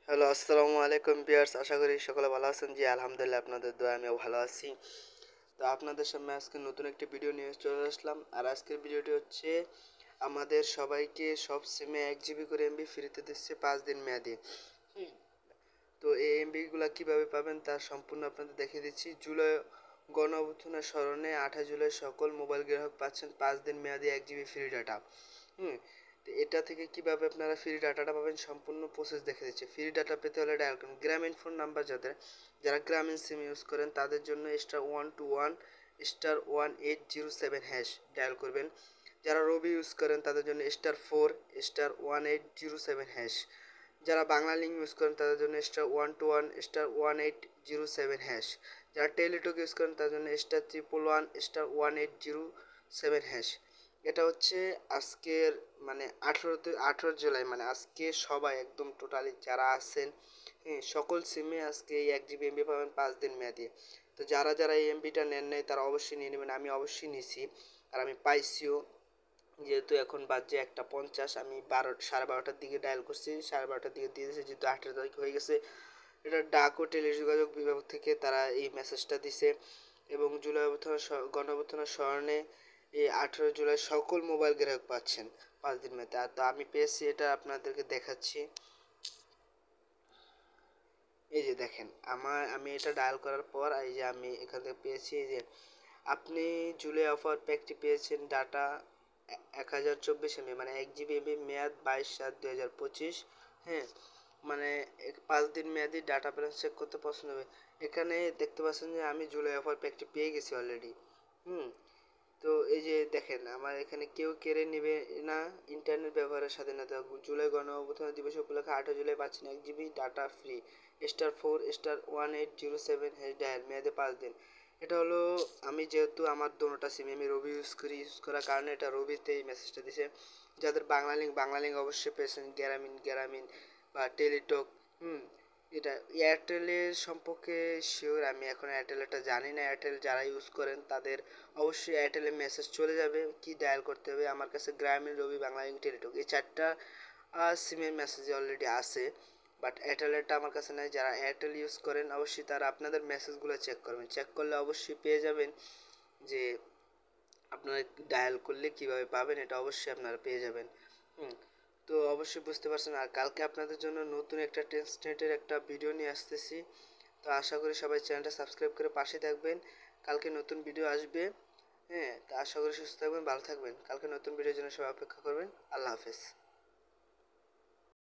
Hello, আসসালামু আলাইকুম viewers. আশা করি সকলে ভালো আছেন। জি, আলহামদুলিল্লাহ, আপনাদের দোয়ায় আমিও ভালো আছি। তো আপনাদের সামনে আজকে নতুন একটি ভিডিও নিয়ে চলে আসলাম। আর আজকের ভিডিওটি হচ্ছে আমাদের সবাইকে সব সিমে 1 জিবি করে এমবি ফ্রিতে দিচ্ছে 5 দিন মেয়াদি। তো এই এমবিগুলো কীভাবে পাবেন তার সম্পূর্ণ আপনাদের দেখিয়ে দিচ্ছি। জুলাই গণ অভ্যুত্থানের স্মরণে 8 জুলাই সকল মোবাইল গ্রাহক পাচ্ছেন 5 দিন মেয়াদি 1 জিবি ফ্রি ডাটা। হুম তো এটা থেকে কিভাবে আপনারা ফ্রি ডাটাটা পাবেন সম্পূর্ণ প্রসেস দেখে দিচ্ছে। ফ্রি ডাটা পেতে হলে ডায়াল করুন গ্রামীণ ফোন নাম্বার, যারা গ্রামীণ সিম ইউজ করেন তাদের জন্য *121*1807# ডায়াল করবেন। যারা রবি ইউজ করেন তাদের জন্য *4*1807#। যারা বাংলা লিঙ্ক ইউজ করেন তাদের জন্য *121*1807#। যারা টেলিটক ইউজ করেন তাদের জন্য *111*1807#। এটা হচ্ছে আজকের মানে 18 জুলাই, মানে আজকে সবাই একদম টোটালি যারা আছেন, হ্যাঁ, সকল সিমে আজকে এই 1 জিবি এমবি পাবেন 5 দিন মেয়াদি। তো যারা যারা এই এমবিটা নেন নাই তারা অবশ্যই নিয়ে নেবেন। আমি অবশ্যই নিছি আর আমি পাইছিও। যেহেতু এখন বাজে 1:50, আমি 12:30টার দিকে ডায়াল করছি, 12:30টার দিকে দিয়ে দিয়েছে, যেহেতু 18 তারিখ হয়ে গেছে। এটা ডাক ও টেলিযোগাযোগ বিভাগ থেকে তারা এই মেসেজটা দিছে। এবং গণ অভ্যুত্থানের স্মরণে এই 18 জুলাই সকল মোবাইল গ্রাহক পাচ্ছেন 5 দিন মেয়াদে। আর তো আমি পেয়েছি, এটা আপনাদেরকে দেখাচ্ছি। এই যে দেখেন, আমি এটা ডায়াল করার পর এই যে আমি এখান থেকে পেয়েছি। এই যে আপনি জুলাই অফার প্যাকটি পেয়েছেন ডাটা 1024 MB, মানে 1 জিবি এমবি, মেয়াদ 22/7/2025। হ্যাঁ, মানে 5 দিন মেয়াদি ডাটা ব্যালেন্স চেক করতে পছন্দ হবে। এখানে দেখতে পাচ্ছেন যে আমি জুলাই অফার প্যাকটি পেয়ে গেছি অলরেডি। হুম তো এই যে দেখেন, আমার এখানে কেউ কেড়ে নেবে না ইন্টারনেট ব্যবহারের স্বাধীনতা। জুলাই গণ অভ্যুত্থান দিবস উপলক্ষে 8 জুলাই পাচ্ছেন 1 জিবি ডাটা ফ্রি। *4*1807# ডায়াল, মেয়াদে 5 দিন। এটা হলো, আমি যেহেতু আমার দোনোটা সিমে আমি রবি ইউজ করার কারণে এটা রবিতে এই মেসেজটা দিছে। যাদের বাংলা লিঙ্ক অবশ্যই পেয়েছেন, গ্রামীণ বা টেলিটক। এটা এয়ারটেলের সম্পর্কে শিওর আমি এখন এয়ারটেলেরটা জানি না। এয়ারটেল যারা ইউজ করেন তাদের অবশ্যই এয়ারটেলের মেসেজ চলে যাবে কি ডায়াল করতে হবে। আমার কাছে গ্রামীণ, রবি, বাংলা লিঙ্ক, টেলিটক এই 4টা সিমের মেসেজ অলরেডি আছে, বাট এয়ারটেলেরটা আমার কাছে নাই। যারা এয়ারটেল ইউজ করেন অবশ্যই তারা আপনাদের মেসেজগুলো চেক করবেন। চেক করলে অবশ্যই পেয়ে যাবেন যে আপনারা ডায়াল করলে কিভাবে পাবেন, এটা অবশ্যই আপনারা পেয়ে যাবেন। হুম তো অবশ্যই বুঝতে পারছেন। আর কালকে আপনাদের জন্য নতুন একটা টেস্টনেটের একটা ভিডিও নিয়ে আসতেছি। তো আশা করি সবাই চ্যানেলটা সাবস্ক্রাইব করে পাশে থাকবেন। কালকে নতুন ভিডিও আসবে। হ্যাঁ, তো আশা করি সুস্থ থাকবেন, ভালো থাকবেন। কালকে নতুন ভিডিওর জন্য সবাই অপেক্ষা করবেন। আল্লাহ হাফেজ।